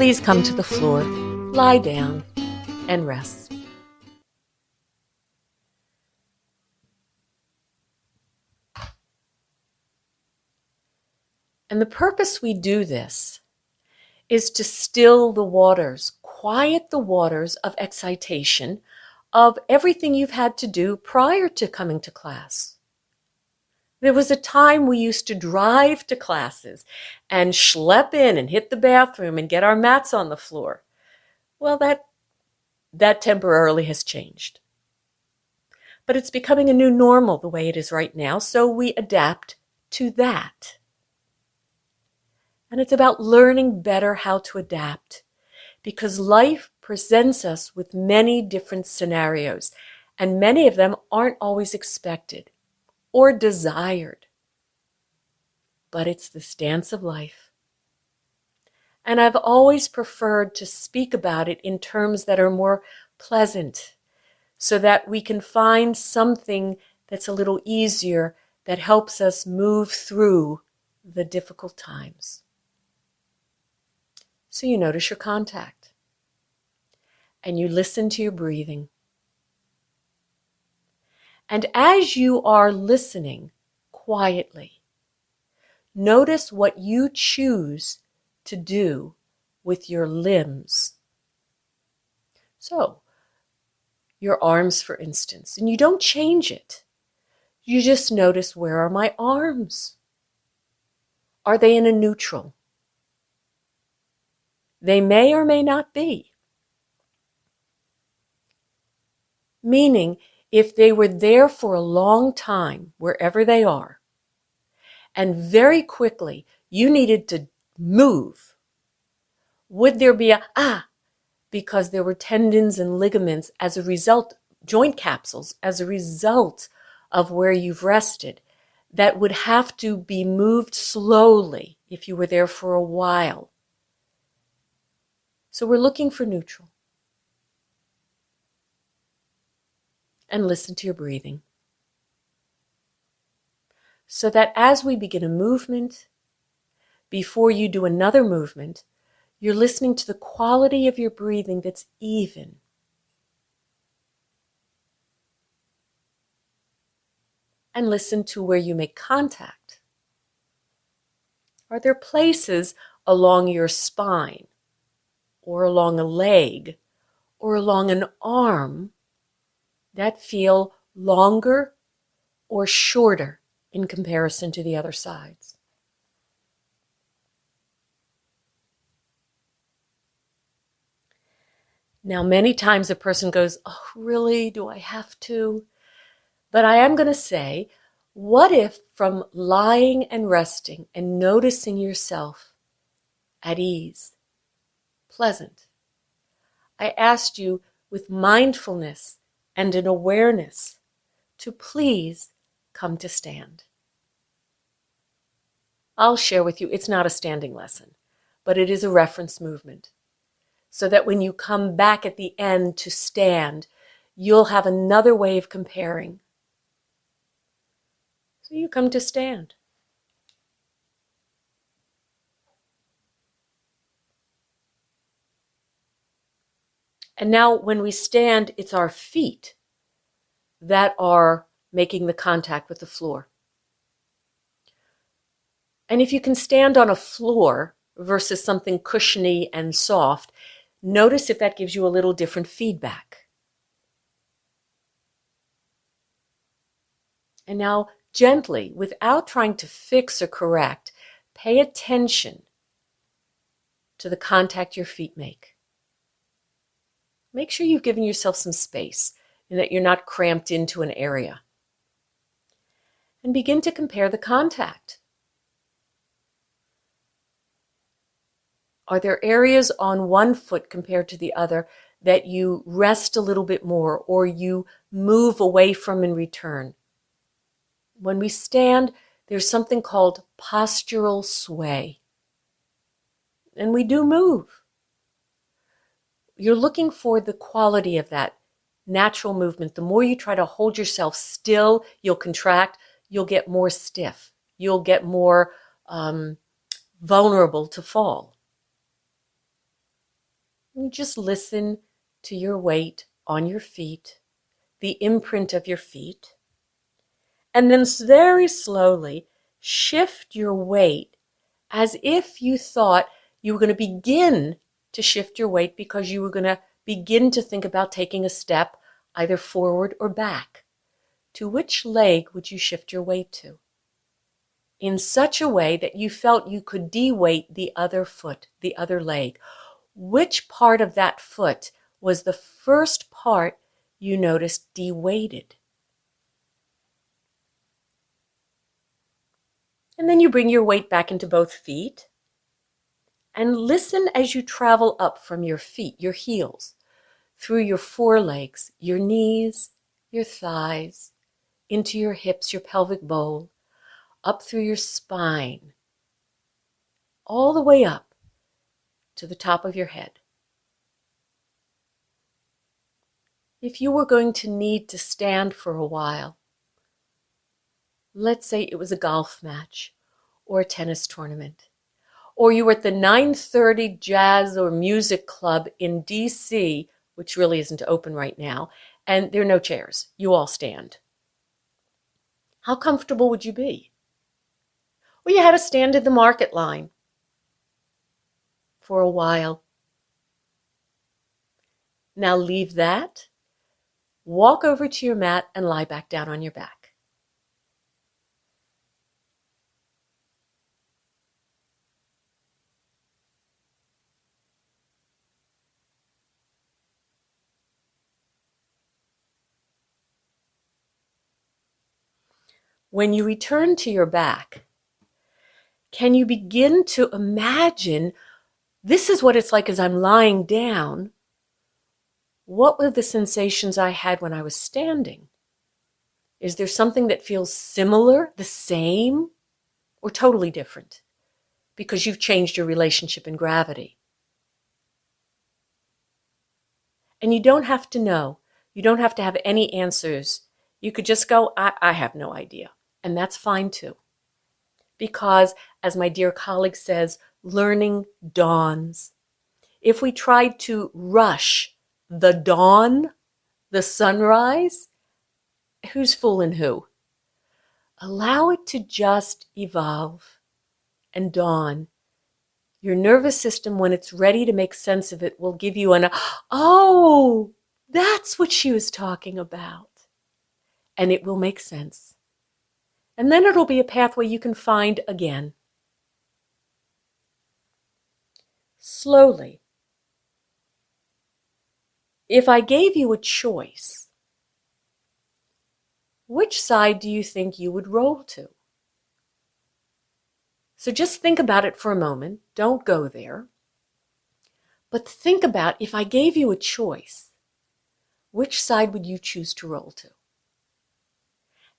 please come to the floor, lie down, and rest. And the purpose we do this is to still the waters, quiet the waters of excitation of everything you've had to do prior to coming to class. There was a time we used to drive to classes and schlep in and hit the bathroom and get our mats on the floor. Well, that temporarily has changed. But it's becoming a new normal the way it is right now, so we adapt to that. And it's about learning better how to adapt, because life presents us with many different scenarios, and many of them aren't always expected or desired. But it's this dance of life. And I've always preferred to speak about it in terms that are more pleasant, so that we can find something that's a little easier that helps us move through the difficult times. So you notice your contact, and you listen to your breathing. And as you are listening quietly, notice what you choose to do with your limbs. So, your arms, for instance, and you don't change it. You just notice, where are my arms? Are they in a neutral? They may or may not be. Meaning, if they were there for a long time, wherever they are, and very quickly you needed to move, would there be because there were tendons and ligaments as a result, joint capsules, as a result of where you've rested, that would have to be moved slowly if you were there for a while. So we're looking for neutral. And listen to your breathing. So that as we begin a movement, before you do another movement, you're listening to the quality of your breathing that's even. And listen to where you make contact. Are there places along your spine, or along a leg, or along an arm that feel longer or shorter in comparison to the other sides? Now, many times a person goes, oh, really? Do I have to? But I am going to say, what if from lying and resting and noticing yourself at ease, pleasant, I asked you with mindfulness and an awareness to please come to stand. I'll share with you, it's not a standing lesson, but it is a reference movement, so that when you come back at the end to stand, you'll have another way of comparing. So you come to stand. And now when we stand, it's our feet that are making the contact with the floor. And if you can stand on a floor versus something cushiony and soft, notice if that gives you a little different feedback. And now gently, without trying to fix or correct, pay attention to the contact your feet make. Make sure you've given yourself some space and that you're not cramped into an area. And begin to compare the contact. Are there areas on one foot compared to the other that you rest a little bit more or you move away from in return? When we stand, there's something called postural sway. And we do move. You're looking for the quality of that natural movement. The more you try to hold yourself still, you'll contract, you'll get more stiff, you'll get more vulnerable to fall. You just listen to your weight on your feet, the imprint of your feet, and then very slowly shift your weight as if you thought you were going to begin to shift your weight because you were going to begin to think about taking a step either forward or back. To which leg would you shift your weight to? In such a way that you felt you could de-weight the other foot, the other leg. Which part of that foot was the first part you noticed de-weighted? And then you bring your weight back into both feet and listen as you travel up from your feet, your heels, through your forelegs, your knees, your thighs, into your hips, your pelvic bowl, up through your spine, all the way up to the top of your head. If you were going to need to stand for a while, let's say it was a golf match or a tennis tournament, or you were at the 930 Jazz or Music Club in DC, which really isn't open right now, and there are no chairs. You all stand. How comfortable would you be? Or you had to stand in the market line for a while. Now leave that, walk over to your mat and lie back down on your back. When you return to your back, can you begin to imagine this is what it's like as I'm lying down? What were the sensations I had when I was standing? Is there something that feels similar, the same, or totally different? Because you've changed your relationship in gravity. And you don't have to know. You don't have to have any answers. You could just go, I have no idea. And that's fine too. Because, as my dear colleague says, learning dawns. If we tried to rush the dawn, the sunrise, who's fooling who? Allow it to just evolve and dawn. Your nervous system, when it's ready to make sense of it, will give you oh, that's what she was talking about. And it will make sense. And then it'll be a pathway you can find again. Slowly. If I gave you a choice, which side do you think you would roll to? So just think about it for a moment. Don't go there. But think about, if I gave you a choice, which side would you choose to roll to?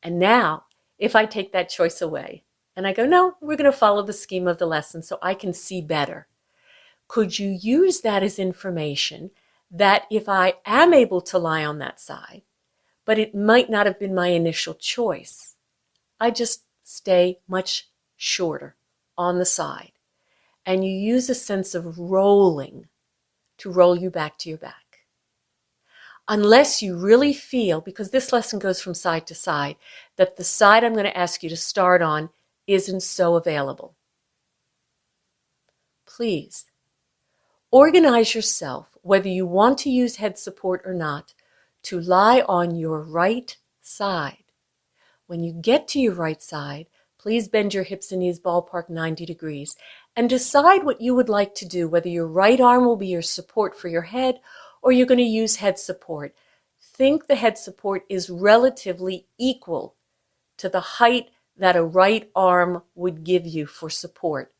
And now, if I take that choice away and I go, no, we're going to follow the scheme of the lesson so I can see better. Could you use that as information that if I am able to lie on that side, but it might not have been my initial choice, I just stay much shorter on the side. And you use a sense of rolling to roll you back to your back. Unless you really feel, because this lesson goes from side to side, that the side I'm going to ask you to start on isn't so available. Please, organize yourself, whether you want to use head support or not, to lie on your right side. When you get to your right side, please bend your hips and knees ballpark 90 degrees and decide what you would like to do, whether your right arm will be your support for your head or you're going to use head support. Think the head support is relatively equal to the height that a right arm would give you for support.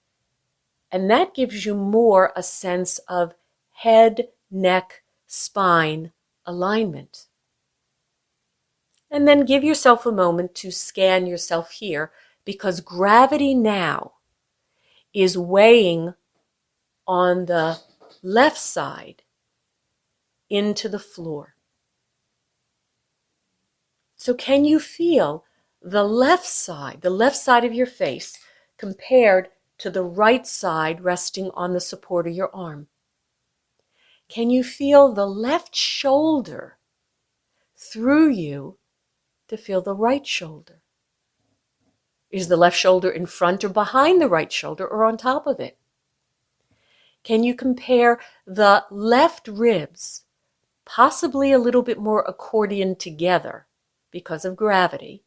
And that gives you more a sense of head, neck, spine alignment. And then give yourself a moment to scan yourself here, because gravity now is weighing on the left side into the floor. So can you feel the left side of your face compared to the right side resting on the support of your arm? Can you feel the left shoulder through you to feel the right shoulder? Is the left shoulder in front or behind the right shoulder or on top of it? Can you compare the left ribs, possibly a little bit more accordion together because of gravity,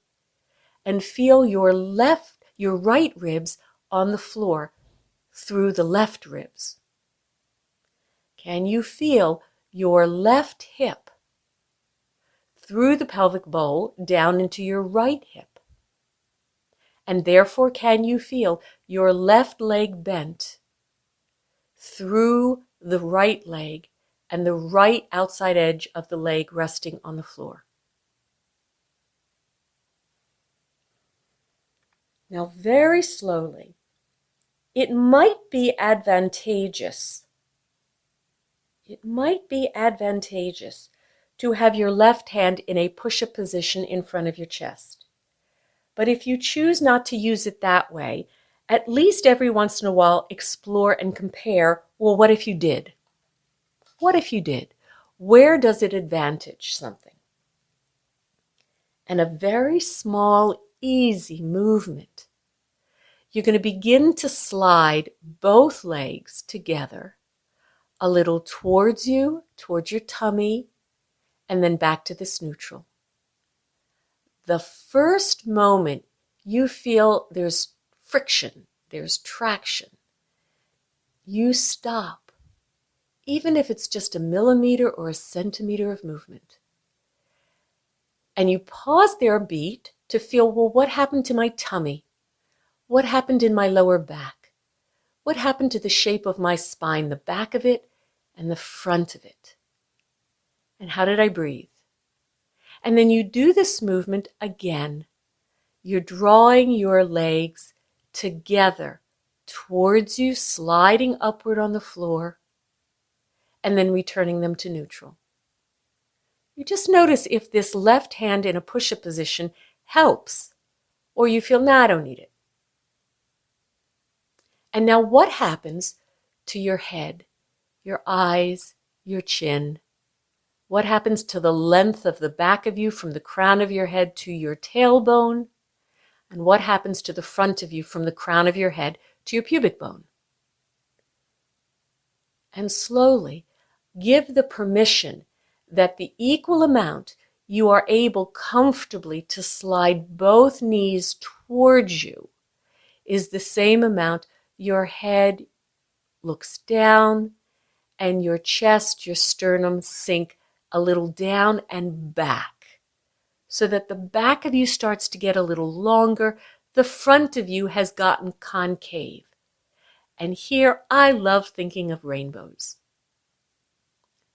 and feel your right ribs on the floor through the left ribs? Can you feel your left hip through the pelvic bowl down into your right hip? And therefore, can you feel your left leg bent through the right leg and the right outside edge of the leg resting on the floor? Now, very slowly, it might be advantageous to have your left hand in a push-up position in front of your chest. But if you choose not to use it that way, at least every once in a while explore and compare, well, what if you did? What if you did? Where does it advantage something? And a very small, easy movement. You're going to begin to slide both legs together a little towards you, towards your tummy, and then back to this neutral. The first moment you feel there's friction, there's traction, you stop, even if it's just a millimeter or a centimeter of movement. And you pause there a beat to feel, well, what happened to my tummy? What happened in my lower back? What happened to the shape of my spine, the back of it and the front of it? And how did I breathe? And then you do this movement again. You're drawing your legs together towards you, sliding upward on the floor, and then returning them to neutral. You just notice if this left hand in a push-up position helps, or you feel, nah, I don't need it. And now what happens to your head, your eyes, your chin? What happens to the length of the back of you from the crown of your head to your tailbone? And what happens to the front of you from the crown of your head to your pubic bone? And slowly give the permission that the equal amount you are able comfortably to slide both knees towards you is the same amount your head looks down and your chest, your sternum sink a little down and back, so that the back of you starts to get a little longer, the front of you has gotten concave. And here I love thinking of rainbows.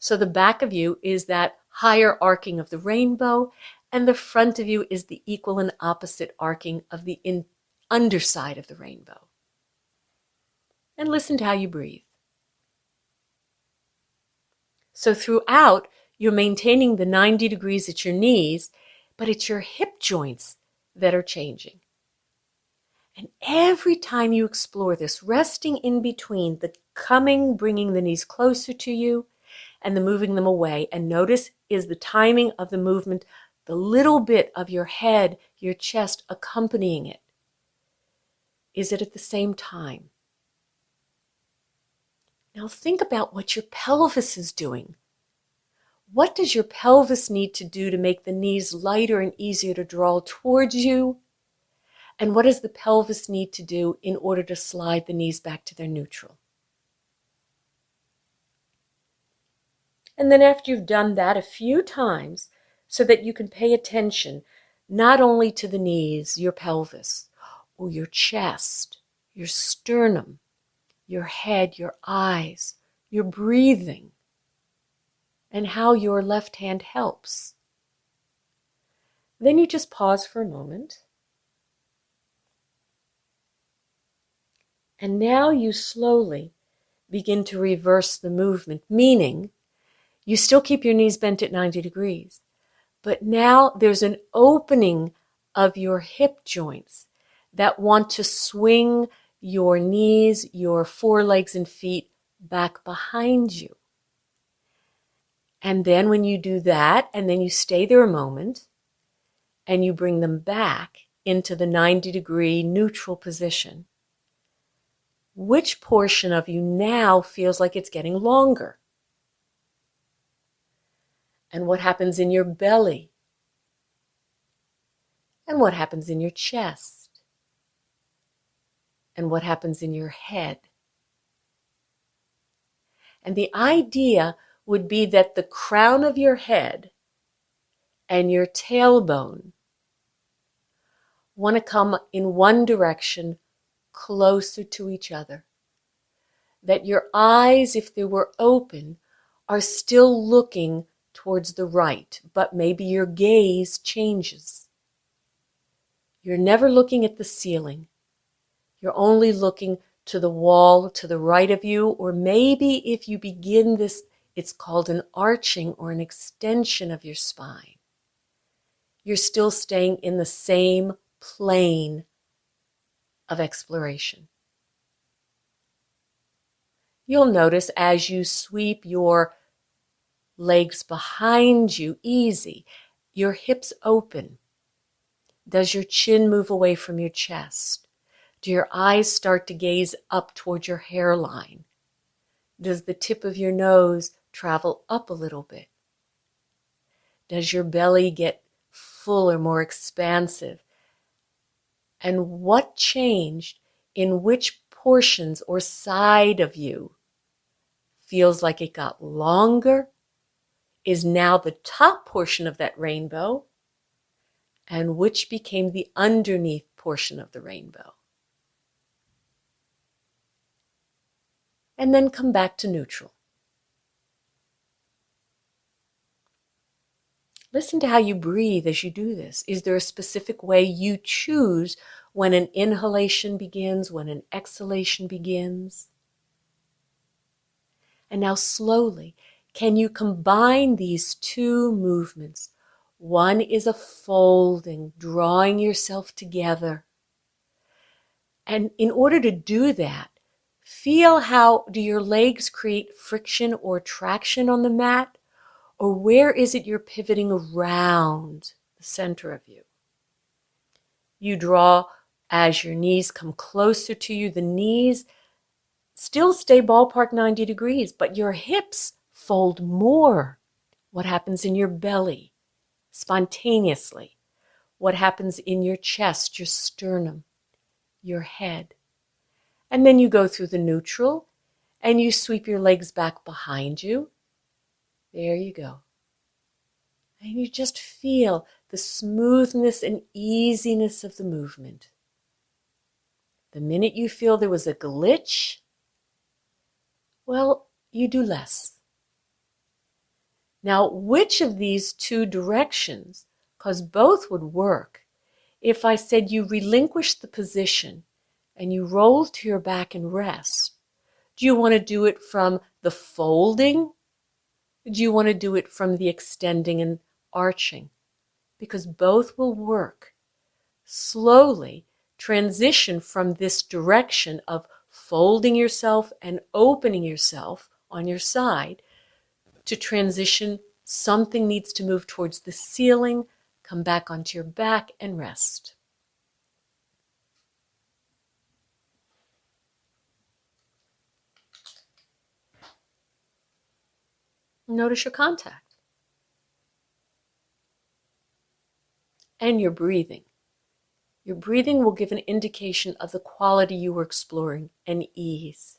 So the back of you is that higher arcing of the rainbow, and the front of you is the equal and opposite arcing of the underside of the rainbow. And listen to how you breathe. So throughout, you're maintaining the 90 degrees at your knees, but it's your hip joints that are changing. And every time you explore this, resting in between the coming, bringing the knees closer to you, and the moving them away, and notice is the timing of the movement, the little bit of your head, your chest accompanying it. Is it at the same time? Now think about what your pelvis is doing. What does your pelvis need to do to make the knees lighter and easier to draw towards you? And what does the pelvis need to do in order to slide the knees back to their neutral? And then after you've done that a few times, so that you can pay attention not only to the knees, your pelvis, or your chest, your sternum, your head, your eyes, your breathing, and how your left hand helps. Then you just pause for a moment. And now you slowly begin to reverse the movement, meaning you still keep your knees bent at 90 degrees, but now there's an opening of your hip joints that want to swing your knees, your forelegs and feet back behind you. And then when you do that, and then you stay there a moment, and you bring them back into the 90-degree neutral position, which portion of you now feels like it's getting longer? And what happens in your belly? And what happens in your chest? And what happens in your head? And the idea would be that the crown of your head and your tailbone want to come in one direction closer to each other. That your eyes, if they were open, are still looking towards the right, but maybe your gaze changes. You're never looking at the ceiling. You're only looking to the wall to the right of you, or maybe if you begin this, it's called an arching or an extension of your spine. You're still staying in the same plane of exploration. You'll notice as you sweep your legs behind you, easy, your hips open. Does your chin move away from your chest? Do your eyes start to gaze up toward your hairline? Does the tip of your nose travel up a little bit? Does your belly get fuller, more expansive? And what changed in which portions or side of you feels like it got longer, is now the top portion of that rainbow, and which became the underneath portion of the rainbow? And then come back to neutral. Listen to how you breathe as you do this. Is there a specific way you choose when an inhalation begins, when an exhalation begins? And now slowly, can you combine these two movements? One is a folding, drawing yourself together. And in order to do that, feel how do your legs create friction or traction on the mat? Or where is it you're pivoting around the center of you? You draw as your knees come closer to you. The knees still stay ballpark 90 degrees, but your hips fold more. What happens in your belly? Spontaneously. What happens in your chest, your sternum, your head? And then you go through the neutral and you sweep your legs back behind you. There you go. And you just feel the smoothness and easiness of the movement. The minute you feel there was a glitch, well, you do less. Now, which of these two directions, because both would work, if I said you relinquish the position and you roll to your back and rest, do you want to do it from the folding? Do you want to do it from the extending and arching? Because both will work. Slowly transition from this direction of folding yourself and opening yourself on your side to transition. Something needs to move towards the ceiling, come back onto your back and rest. Notice your contact and your breathing. Your breathing will give an indication of the quality you were exploring and ease.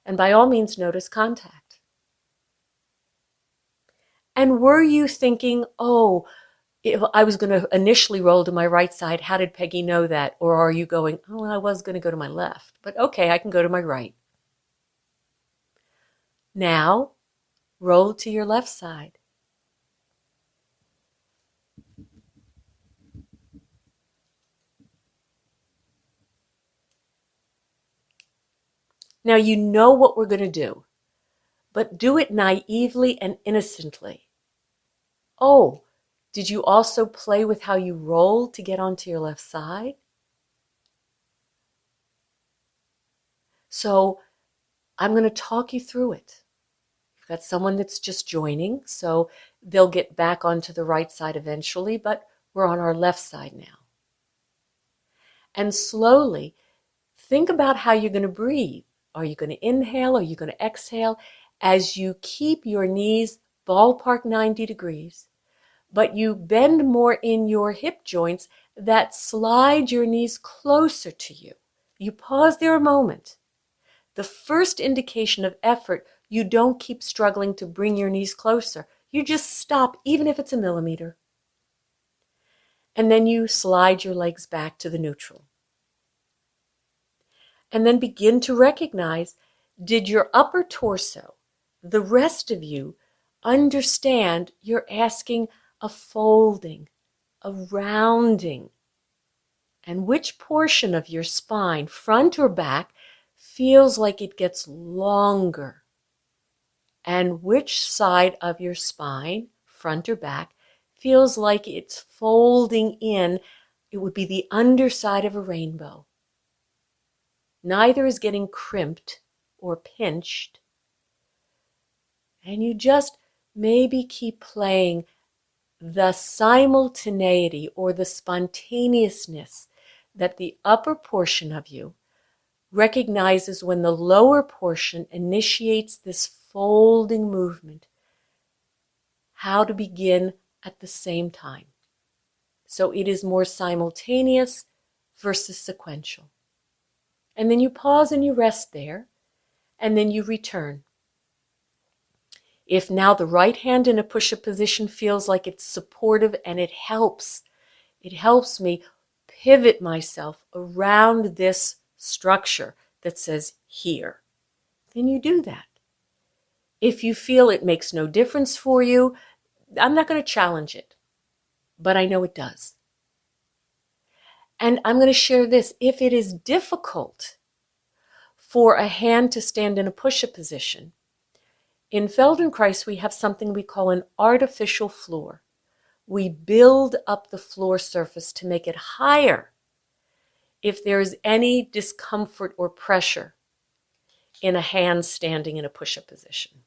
And by all means, notice contact. And were you thinking, oh, if I was going to initially roll to my right side, how did Peggy know that? Or are you going, oh, I was going to go to my left, but okay, I can go to my right. Now, roll to your left side. Now you know what we're going to do, but do it naively and innocently. Oh, did you also play with how you roll to get onto your left side? So I'm going to talk you through it. That's someone that's just joining, so they'll get back onto the right side eventually, but we're on our left side now. And slowly, think about how you're going to breathe. Are you going to inhale? Are you going to exhale? As you keep your knees ballpark 90 degrees, but you bend more in your hip joints that slide your knees closer to you. You pause there a moment. The first indication of effort, you don't keep struggling to bring your knees closer. You just stop, even if it's a millimeter. And then you slide your legs back to the neutral. And then begin to recognize, did your upper torso, the rest of you, understand you're asking a folding, a rounding? And which portion of your spine, front or back, feels like it gets longer? And which side of your spine, front or back, feels like it's folding in? It would be the underside of a rainbow. Neither is getting crimped or pinched. And you just maybe keep playing the simultaneity or the spontaneousness that the upper portion of you recognizes when the lower portion initiates this folding movement. How to begin at the same time. So it is more simultaneous versus sequential. And then you pause and you rest there, and then you return. If now the right hand in a push-up position feels like it's supportive and it helps me pivot myself around this structure that says here, then you do that. If you feel it makes no difference for you, I'm not going to challenge it, but I know it does. And I'm going to share this. If it is difficult for a hand to stand in a push-up position, in Feldenkrais we have something we call an artificial floor. We build up the floor surface to make it higher if there is any discomfort or pressure in a hand standing in a push-up position.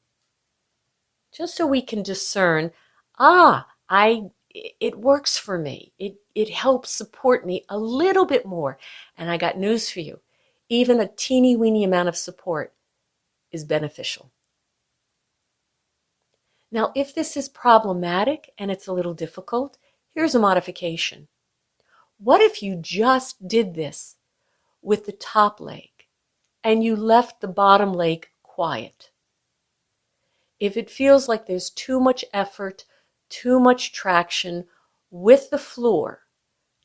Just so we can discern, it works for me. It helps support me a little bit more. And I got news for you. Even a teeny weeny amount of support is beneficial. Now, if this is problematic and it's a little difficult, here's a modification. What if you just did this with the top leg and you left the bottom leg quiet? If it feels like there's too much effort, too much traction with the floor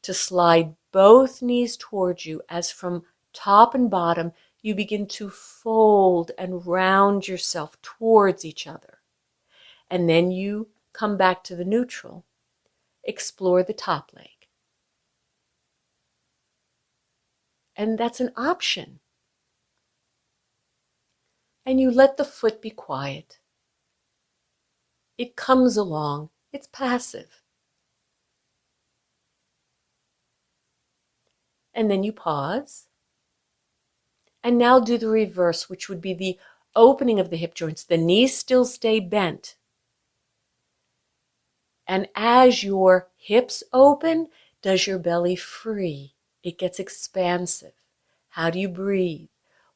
to slide both knees towards you as from top and bottom, you begin to fold and round yourself towards each other. And then you come back to the neutral. Explore the top leg. And that's an option. And you let the foot be quiet. It comes along. It's passive. And then you pause. And now do the reverse, which would be the opening of the hip joints. The knees still stay bent. And as your hips open, does your belly free? It gets expansive. How do you breathe?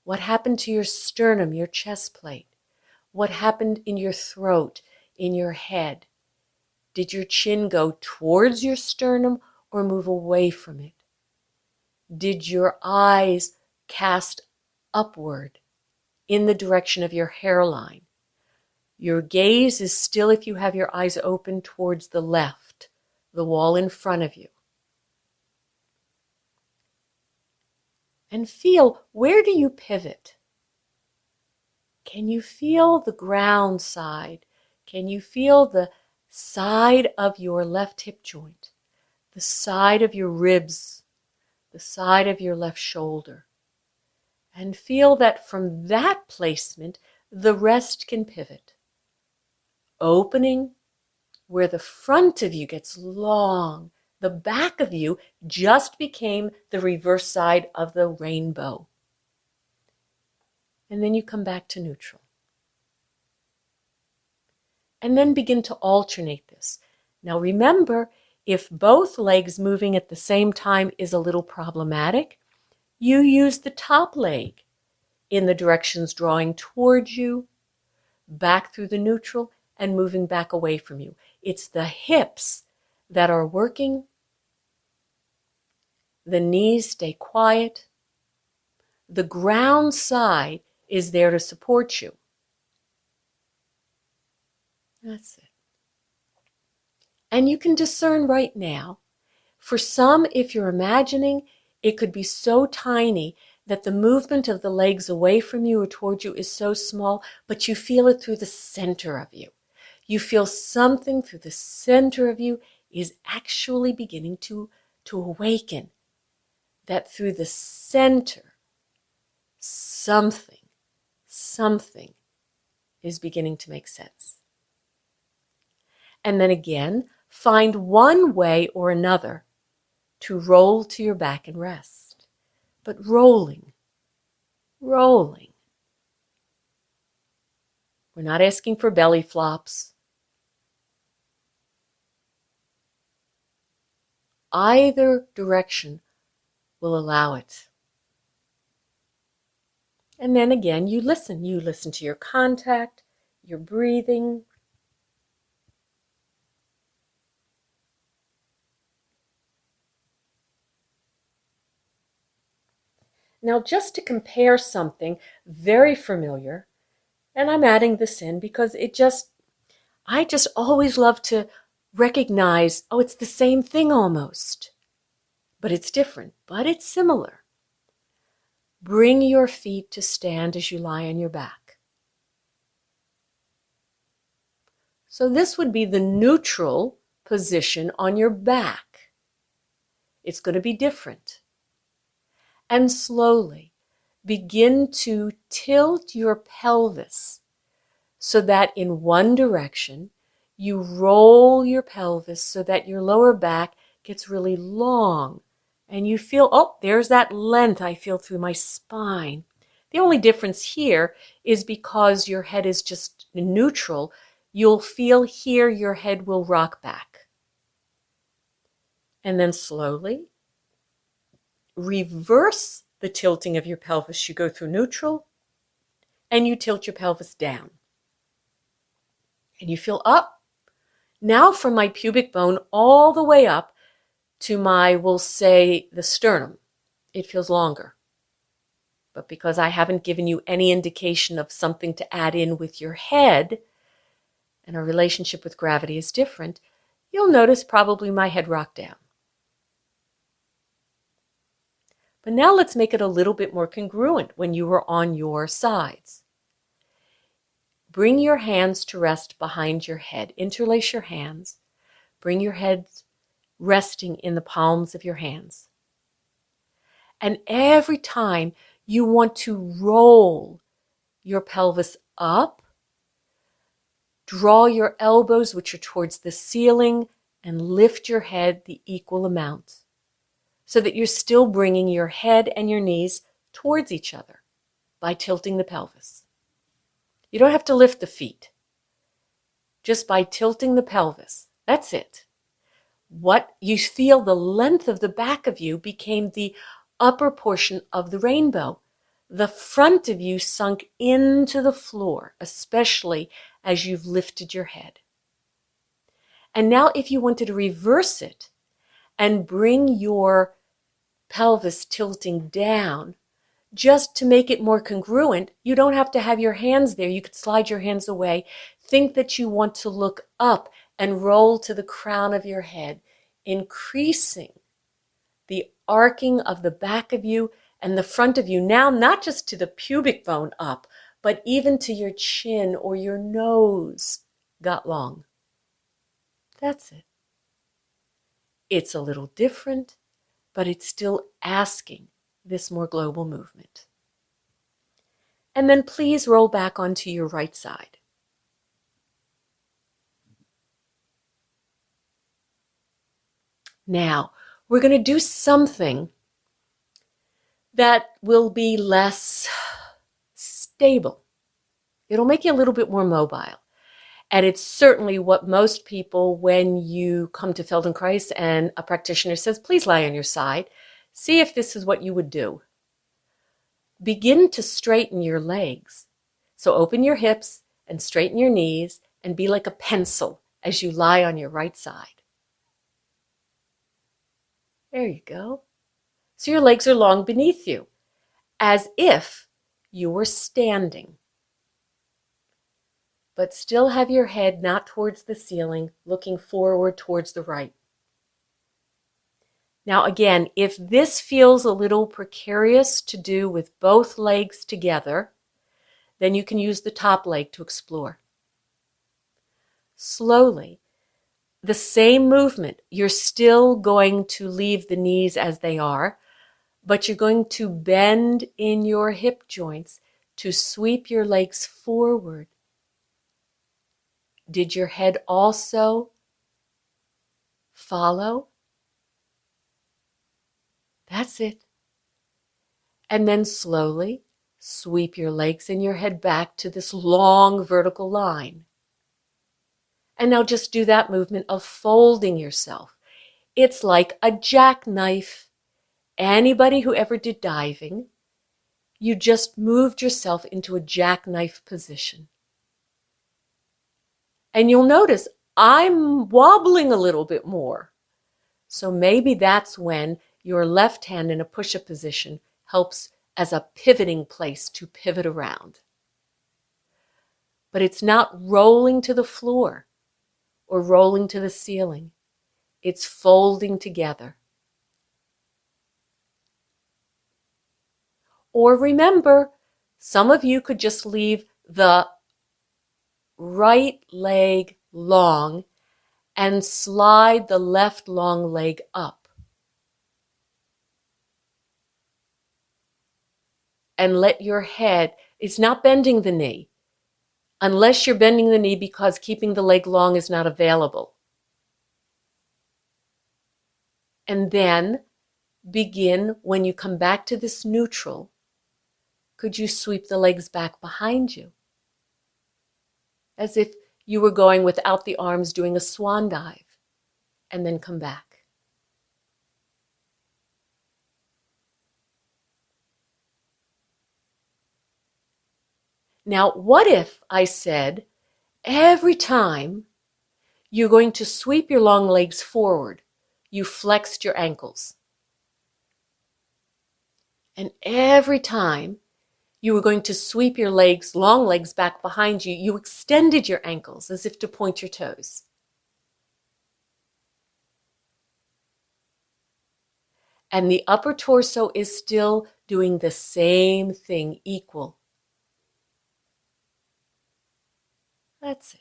What happened to your sternum, your chest plate? What happened in your throat, in your head? Did your chin go towards your sternum or move away from it? Did your eyes cast upward in the direction of your hairline? Your gaze is still, if you have your eyes open, towards the left, the wall in front of you. And feel, where do you pivot? Can you feel the ground side? Can you feel the side of your left hip joint, the side of your ribs, the side of your left shoulder? And feel that from that placement, the rest can pivot. Opening where the front of you gets long. The back of you just became the reverse side of the rainbow. And then you come back to neutral. And then begin to alternate this. Now remember, if both legs moving at the same time is a little problematic, you use the top leg in the directions drawing towards you, back through the neutral, and moving back away from you. It's the hips that are working. The knees stay quiet. The ground side is there to support you. That's it. And you can discern right now. For some, if you're imagining, it could be so tiny that the movement of the legs away from you or toward you is so small, but you feel it through the center of you. You feel something through the center of you is actually beginning to awaken. That through the center, something is beginning to make sense. And then again, find one way or another to roll to your back and rest. But rolling. We're not asking for belly flops. Either direction will allow it. And then again, you listen. You listen to your contact, your breathing. Now, just to compare something very familiar, and I'm adding this in because I just always love to recognize, oh, it's the same thing almost, but it's different, but it's similar. Bring your feet to stand as you lie on your back. So this would be the neutral position on your back. It's going to be different. And slowly begin to tilt your pelvis so that in one direction you roll your pelvis so that your lower back gets really long. And you feel, oh, there's that length I feel through my spine. The only difference here is because your head is just neutral, you'll feel here your head will rock back. And then slowly reverse the tilting of your pelvis. You go through neutral and you tilt your pelvis down. And you feel up. Now from my pubic bone all the way up to my, we'll say, the sternum. It feels longer. But because I haven't given you any indication of something to add in with your head, and our relationship with gravity is different, you'll notice probably my head rocked down. But now let's make it a little bit more congruent when you were on your sides. Bring your hands to rest behind your head. Interlace your hands. Bring your head resting in the palms of your hands. And every time you want to roll your pelvis up, draw your elbows, which are towards the ceiling, and lift your head the equal amount so that you're still bringing your head and your knees towards each other by tilting the pelvis. You don't have to lift the feet. Just by tilting the pelvis. That's it. What you feel, the length of the back of you became the upper portion of the rainbow. The front of you sunk into the floor, especially as you've lifted your head. And now if you wanted to reverse it and bring your pelvis tilting down, just to make it more congruent, you don't have to have your hands there. You could slide your hands away. Think that you want to look up and roll to the crown of your head, increasing the arcing of the back of you and the front of you. Now, not just to the pubic bone up, but even to your chin or your nose got long. That's it. It's a little different, but it's still asking this more global movement. And then please roll back onto your right side. Now, we're going to do something that will be less stable. It'll make you a little bit more mobile. And it's certainly what most people, when you come to Feldenkrais and a practitioner says, please lie on your side, see if this is what you would do. Begin to straighten your legs. So open your hips and straighten your knees and be like a pencil as you lie on your right side. There you go. So your legs are long beneath you, as if you were standing. But still have your head not towards the ceiling, looking forward towards the right. Now again, if this feels a little precarious to do with both legs together, then you can use the top leg to explore. Slowly, the same movement. You're still going to leave the knees as they are, but you're going to bend in your hip joints to sweep your legs forward. Did your head also follow? That's it. And then slowly sweep your legs and your head back to this long vertical line. And now just do that movement of folding yourself. It's like a jackknife. Anybody who ever did diving, you just moved yourself into a jackknife position. And you'll notice I'm wobbling a little bit more. So maybe that's when your left hand in a push-up position helps as a pivoting place to pivot around. But it's not rolling to the floor or rolling to the ceiling. It's folding together. Or remember, some of you could just leave the right leg long and slide the left long leg up. And let your head, it's not bending the knee, unless you're bending the knee because keeping the leg long is not available. And then begin, when you come back to this neutral, could you sweep the legs back behind you? As if you were going without the arms doing a swan dive, and then come back. Now, what if I said, every time you're going to sweep your long legs forward, you flexed your ankles. And every time you were going to sweep your legs, long legs back behind you, you extended your ankles as if to point your toes. And the upper torso is still doing the same thing, equal. That's it.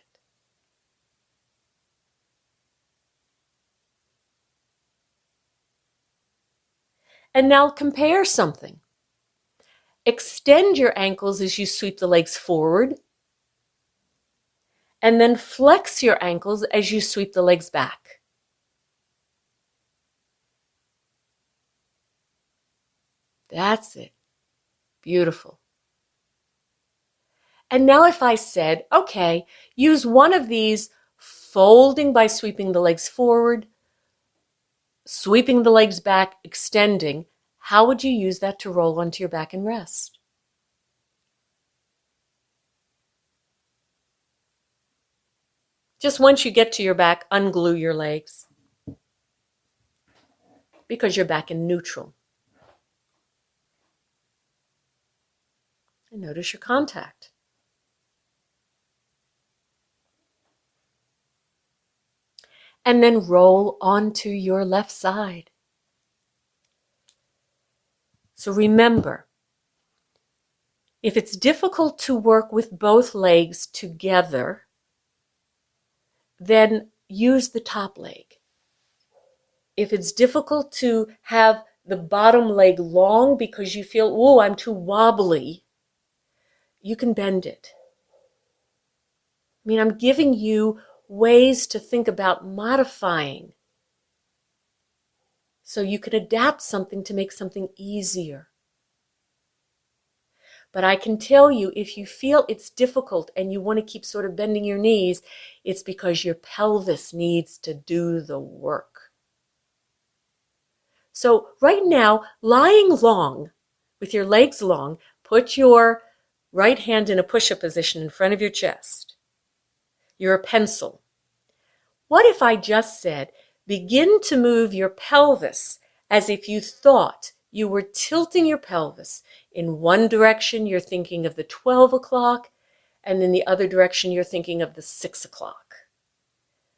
And now compare something. Extend your ankles as you sweep the legs forward, and then flex your ankles as you sweep the legs back. That's it. Beautiful. And now if I said, okay, use one of these, folding by sweeping the legs forward, sweeping the legs back, extending, how would you use that to roll onto your back and rest? Just once you get to your back, unglue your legs because you're back in neutral. And notice your contact. And then roll onto your left side. So remember, if it's difficult to work with both legs together, then use the top leg. If it's difficult to have the bottom leg long because you feel, oh, I'm too wobbly, you can bend it. I mean, I'm giving you ways to think about modifying so you can adapt something to make something easier. But I can tell you, if you feel it's difficult and you want to keep sort of bending your knees, it's because your pelvis needs to do the work. So right now, lying long, with your legs long, put your right hand in a push-up position in front of your chest. You're a pencil. What if I just said, begin to move your pelvis as if you thought you were tilting your pelvis. In one direction, you're thinking of the 12 o'clock, and in the other direction, you're thinking of the 6 o'clock.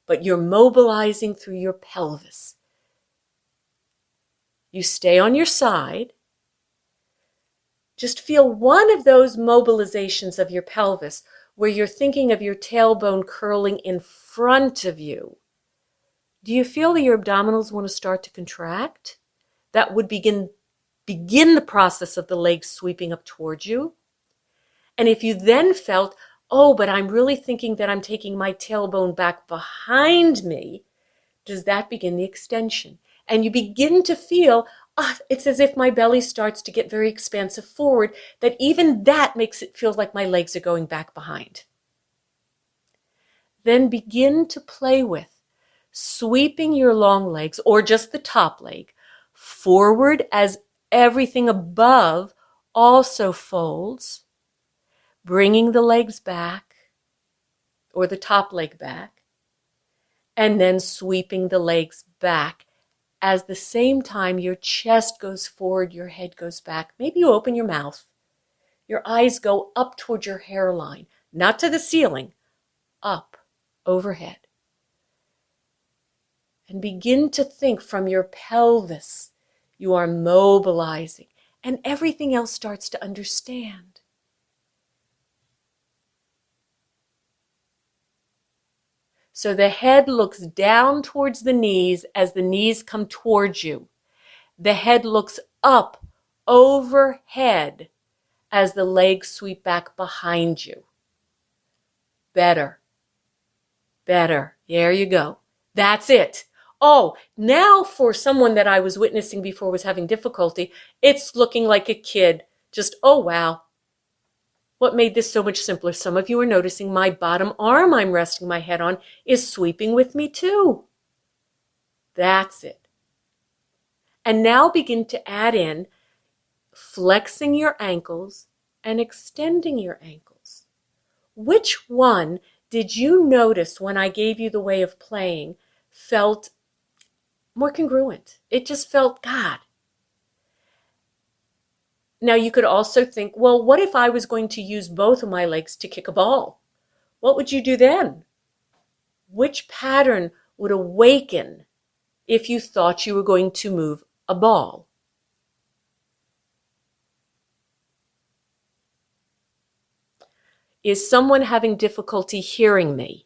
But you're mobilizing through your pelvis. You stay on your side. Just feel one of those mobilizations of your pelvis where you're thinking of your tailbone curling in front of you. Do you feel that your abdominals want to start to contract? That would begin the process of the legs sweeping up towards you. And if you then felt, oh, but I'm really thinking that I'm taking my tailbone back behind me, does that begin the extension? And you begin to feel, it's as if my belly starts to get very expansive forward, that even that makes it feel like my legs are going back behind. Then begin to play with sweeping your long legs, or just the top leg, forward as everything above also folds, bringing the legs back, or the top leg back, and then sweeping the legs back. As the same time your chest goes forward, your head goes back. Maybe you open your mouth. Your eyes go up towards your hairline, not to the ceiling, up, overhead. And begin to think from your pelvis. You are mobilizing, and everything else starts to understand. So the head looks down towards the knees as the knees come towards you. The head looks up overhead as the legs sweep back behind you. Better. Better. There you go. That's it. Oh, now for someone that I was witnessing before was having difficulty, it's looking like a kid. Just, oh, wow. What made this so much simpler? Some of you are noticing my bottom arm I'm resting my head on is sweeping with me too. That's it. And now begin to add in flexing your ankles and extending your ankles. Which one did you notice when I gave you the way of playing felt more congruent? It just felt, God. Now you could also think, well, what if I was going to use both of my legs to kick a ball? What would you do then? Which pattern would awaken if you thought you were going to move a ball? Is someone having difficulty hearing me?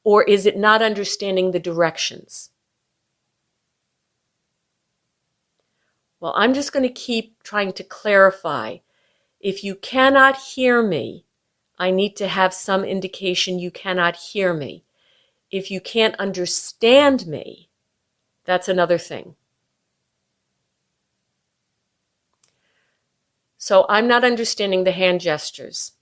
Or is it not understanding the directions? Well, I'm just going to keep trying to clarify. If you cannot hear me, I need to have some indication you cannot hear me. If you can't understand me, that's another thing. So I'm not understanding the hand gestures.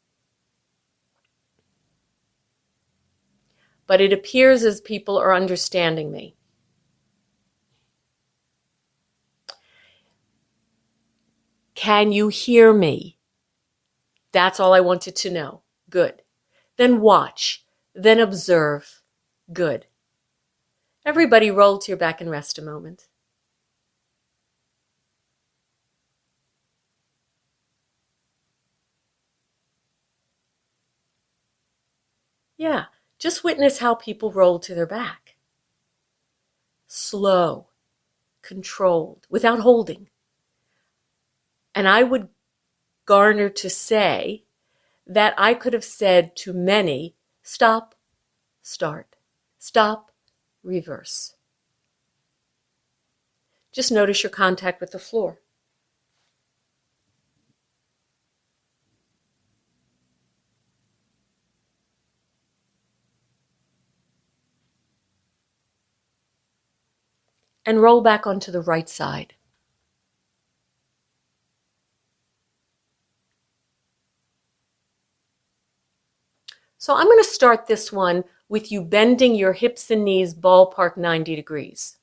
But it appears as people are understanding me. Can you hear me? That's all I wanted to know. Good. Then watch. Then observe. Good. Everybody roll to your back and rest a moment. Yeah, just witness how people roll to their back. Slow, controlled, without holding. And I would garner to say that I could have said to many, stop, start, stop, reverse. Just notice your contact with the floor. And roll back onto the right side. So I'm going to start this one with you bending your hips and knees ballpark 90 degrees.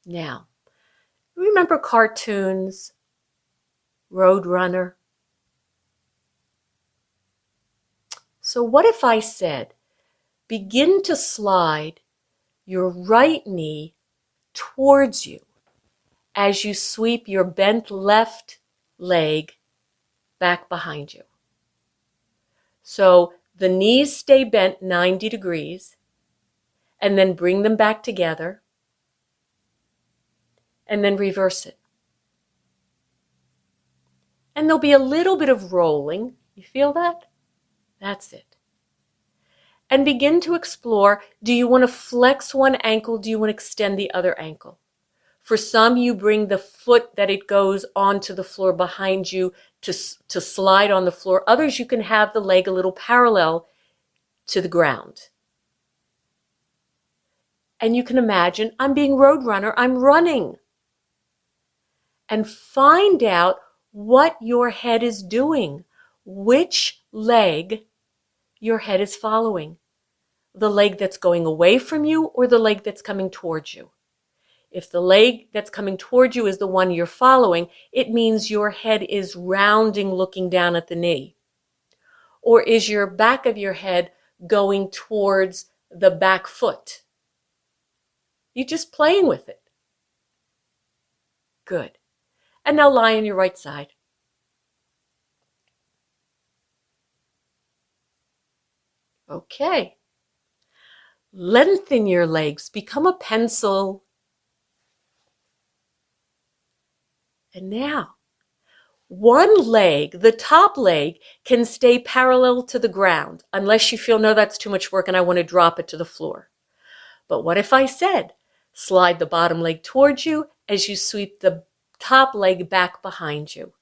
Now, remember cartoons, Roadrunner? So what if I said, begin to slide your right knee towards you as you sweep your bent left leg back behind you. So the knees stay bent 90 degrees, and then bring them back together, and then reverse it. And there'll be a little bit of rolling. You feel that? That's it. And begin to explore, do you want to flex one ankle? Do you want to extend the other ankle? For some, you bring the foot that it goes onto the floor behind you to slide on the floor. Others, you can have the leg a little parallel to the ground. And you can imagine, I'm being Roadrunner, I'm running. And find out what your head is doing, which leg your head is following. The leg that's going away from you or the leg that's coming towards you. If the leg that's coming towards you is the one you're following, it means your head is rounding, looking down at the knee. Or is your back of your head going towards the back foot? You're just playing with it. Good. And now lie on your right side. Okay. Lengthen your legs. Become a pencil. And now, one leg, the top leg, can stay parallel to the ground unless you feel, no, that's too much work and I want to drop it to the floor. But what if I said, slide the bottom leg towards you as you sweep the top leg back behind you.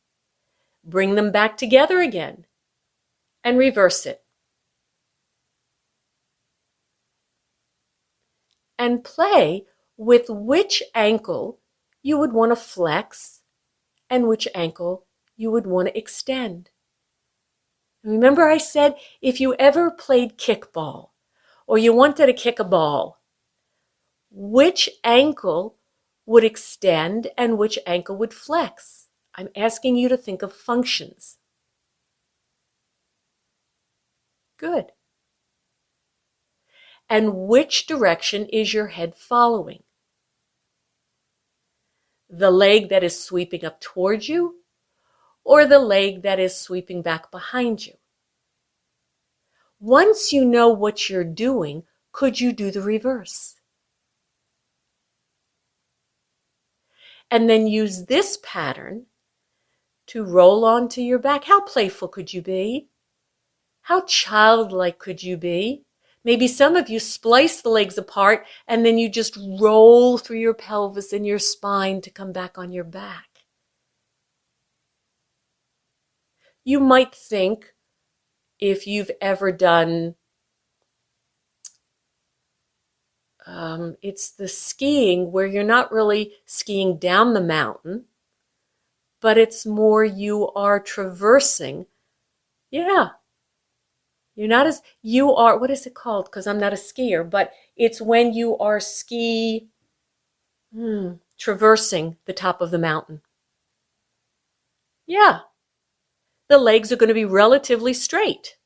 Bring them back together again and reverse it. And play with which ankle you would want to flex and which ankle you would want to extend. Remember I said, if you ever played kickball or you wanted to kick a ball, which ankle would extend and which ankle would flex? I'm asking you to think of functions. Good. And which direction is your head following? The leg that is sweeping up towards you or the leg that is sweeping back behind you? Once you know what you're doing, could you do the reverse? And then use this pattern to roll onto your back. How playful could you be? How childlike could you be? Maybe some of you splice the legs apart and then you just roll through your pelvis and your spine to come back on your back. You might think, if you've ever done, it's the skiing where you're not really skiing down the mountain, but it's more you are traversing. Yeah. You're not as, you are, what is it called? Because I'm not a skier, but it's when you are traversing the top of the mountain. Yeah. The legs are going to be relatively straight.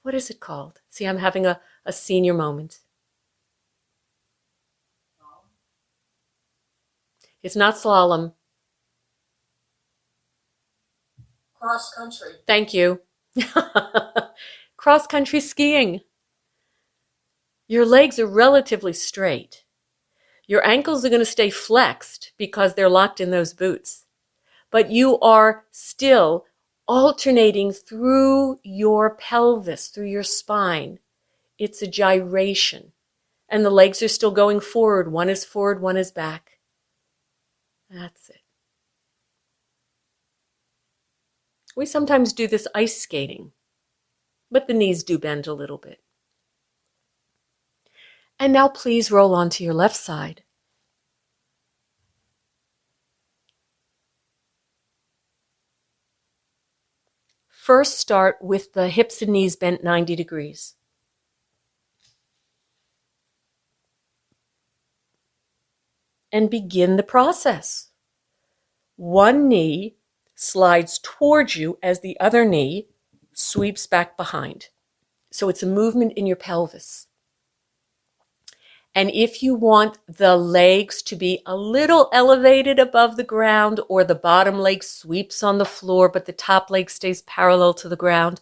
What is it called? See, I'm having a senior moment. It's not slalom. Cross country. Thank you. Cross country skiing. Your legs are relatively straight. Your ankles are going to stay flexed because they're locked in those boots. But you are still alternating through your pelvis, through your spine. It's a gyration. And the legs are still going forward. One is forward, one is back. That's it. We sometimes do this ice skating, but the knees do bend a little bit. And now please roll onto your left side. First, start with the hips and knees bent 90 degrees. And begin the process. One knee slides towards you as the other knee sweeps back behind. So it's a movement in your pelvis. And if you want the legs to be a little elevated above the ground, or the bottom leg sweeps on the floor but the top leg stays parallel to the ground,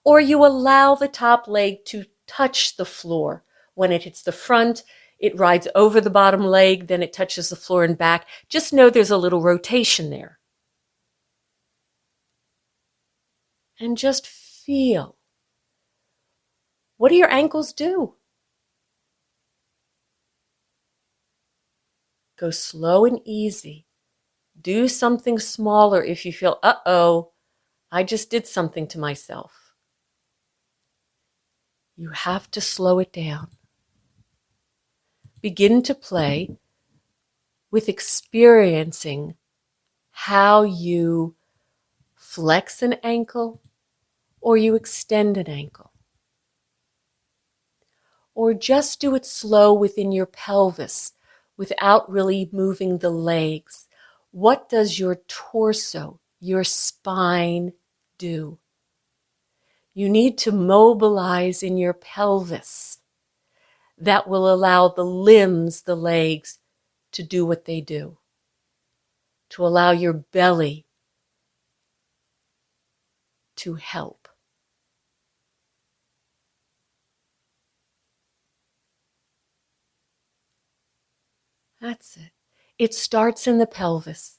or you allow the top leg to touch the floor. When it hits the front, it rides over the bottom leg, then it touches the floor and back. Just know there's a little rotation there. And just feel. What do your ankles do? Go slow and easy. Do something smaller if you feel, uh-oh, I just did something to myself. You have to slow it down. Begin to play with experiencing how you flex an ankle or you extend an ankle. Or just do it slow within your pelvis without really moving the legs. What does your torso, your spine do? You need to mobilize in your pelvis. That will allow the limbs, the legs, to do what they do. To allow your belly to help. That's it. It starts in the pelvis.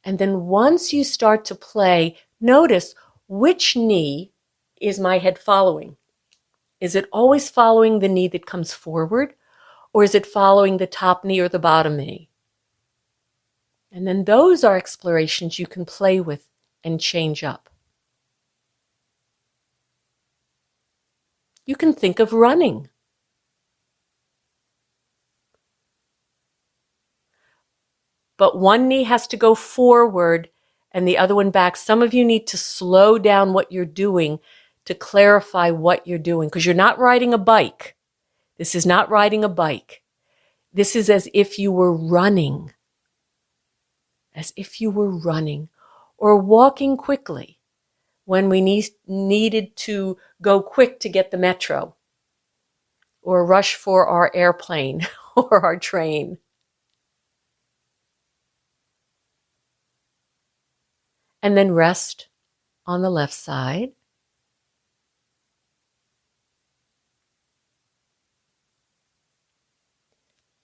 And then once you start to play, notice which knee is my head following. Is it always following the knee that comes forward, or is it following the top knee or the bottom knee? And then those are explorations you can play with and change up. You can think of running. But one knee has to go forward and the other one back. Some of you need to slow down what you're doing to clarify what you're doing, because you're not riding a bike. This is not riding a bike. This is as if you were running. As if you were running or walking quickly when we needed to go quick to get the metro or rush for our airplane or our train. And then rest on the left side.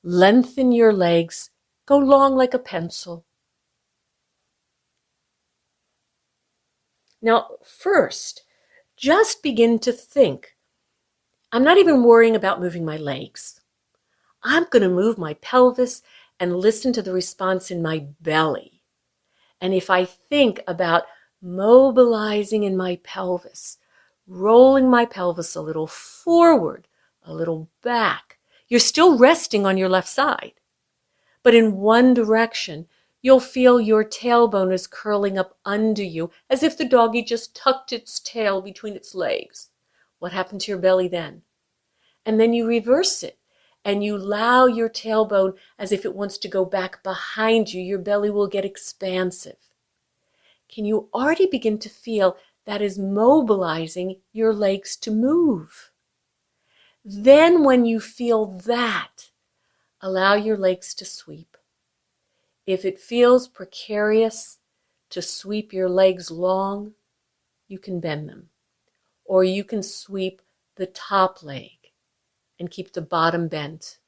Lengthen your legs. Go long like a pencil. Now, first, just begin to think. I'm not even worrying about moving my legs. I'm going to move my pelvis and listen to the response in my belly. And if I think about mobilizing in my pelvis, rolling my pelvis a little forward, a little back, you're still resting on your left side. But in one direction, you'll feel your tailbone is curling up under you as if the doggy just tucked its tail between its legs. What happened to your belly then? And then you reverse it and you allow your tailbone as if it wants to go back behind you. Your belly will get expansive. Can you already begin to feel that is mobilizing your legs to move? Then when you feel that, allow your legs to sweep. If it feels precarious to sweep your legs long, you can bend them. Or you can sweep the top leg and keep the bottom bent.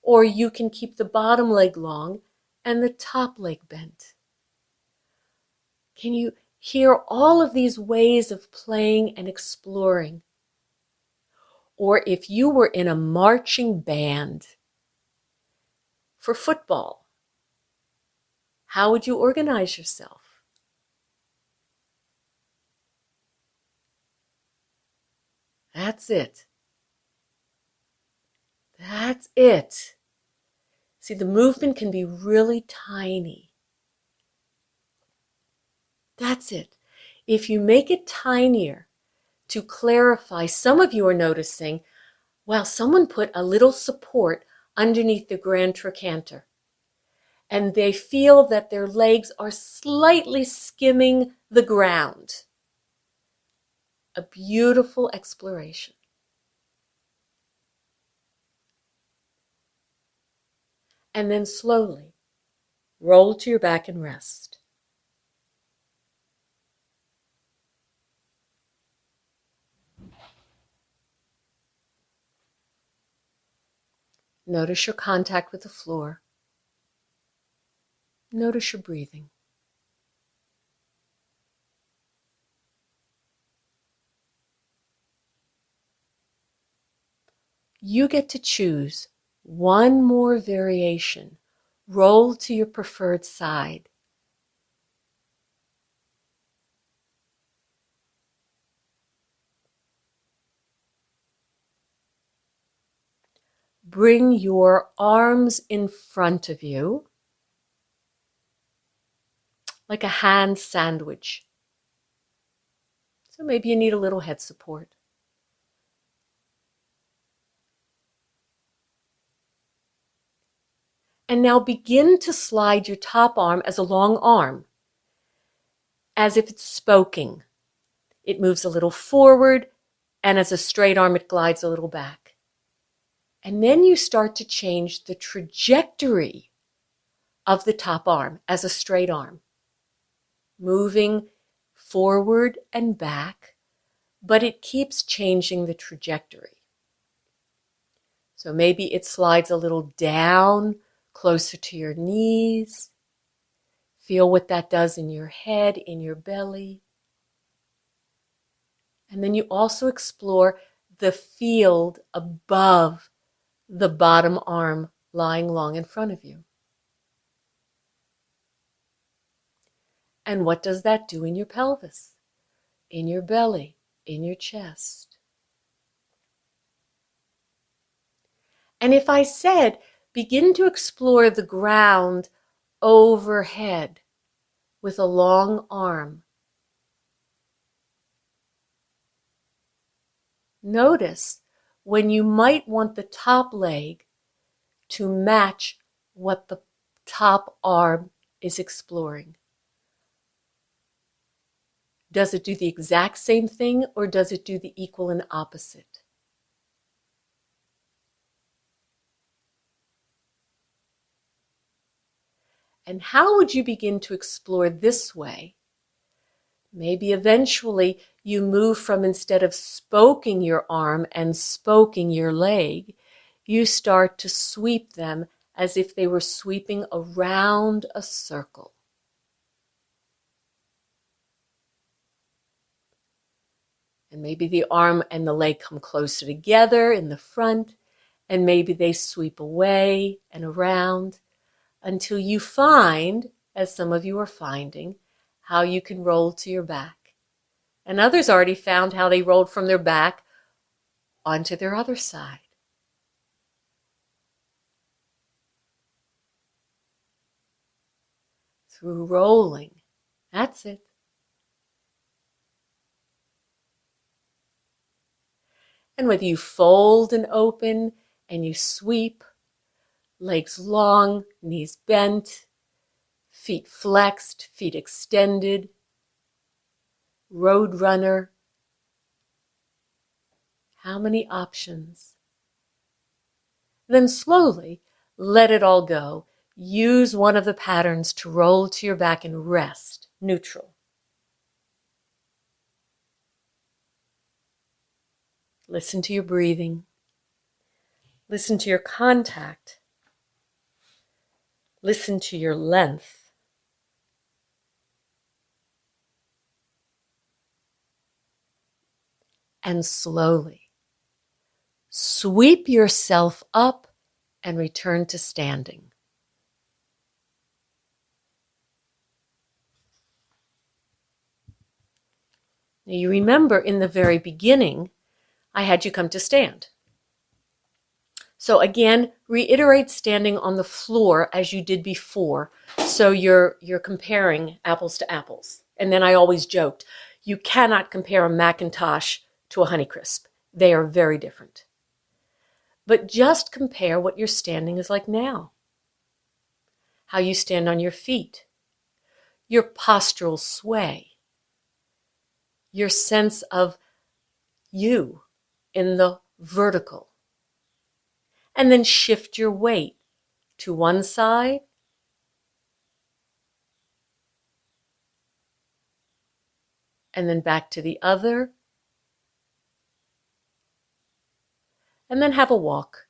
Or you can keep the bottom leg long and the top leg bent. Can you hear all of these ways of playing and exploring? Or if you were in a marching band for football, how would you organize yourself? That's it. That's it. See, the movement can be really tiny. That's it. If you make it tinier to clarify, some of you are noticing, well, someone put a little support underneath the grand trochanter, and they feel that their legs are slightly skimming the ground. A beautiful exploration. And then slowly roll to your back and rest. Notice your contact with the floor. Notice your breathing. You get to choose one more variation. Roll to your preferred side. Bring your arms in front of you like a hand sandwich. So maybe you need a little head support. And now begin to slide your top arm as a long arm, as if it's spoking. It moves a little forward, and as a straight arm, it glides a little back. And then you start to change the trajectory of the top arm as a straight arm, moving forward and back, but it keeps changing the trajectory. So maybe it slides a little down, closer to your knees. Feel what that does in your head, in your belly. And then you also explore the field above the bottom arm lying long in front of you. And what does that do in your pelvis, in your belly, in your chest? And if I said, begin to explore the ground overhead with a long arm, notice when you might want the top leg to match what the top arm is exploring. Does it do the exact same thing, or does it do the equal and opposite? And how would you begin to explore this way? Maybe eventually you move from, instead of spoking your arm and spoking your leg, you start to sweep them as if they were sweeping around a circle. And maybe the arm and the leg come closer together in the front, and maybe they sweep away and around until you find, as some of you are finding, how you can roll to your back. And others already found how they rolled from their back onto their other side. Through rolling. That's it. And whether you fold and open and you sweep, legs long, knees bent, feet flexed, feet extended, road runner. How many options? Then slowly let it all go. Use one of the patterns to roll to your back and rest, neutral. Listen to your breathing. Listen to your contact. Listen to your length. And slowly sweep yourself up and return to standing. Now you remember in the very beginning, I had you come to stand. So again, reiterate standing on the floor as you did before. So you're comparing apples to apples. And then I always joked, you cannot compare a Macintosh to a Honeycrisp. They are very different. But just compare what your standing is like now. How you stand on your feet, your postural sway, your sense of you in the vertical. And then shift your weight to one side and then back to the other. And then have a walk.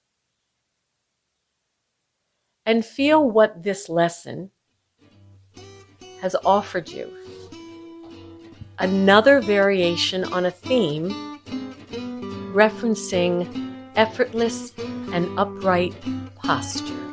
And feel what this lesson has offered you. Another variation on a theme referencing effortless and upright posture.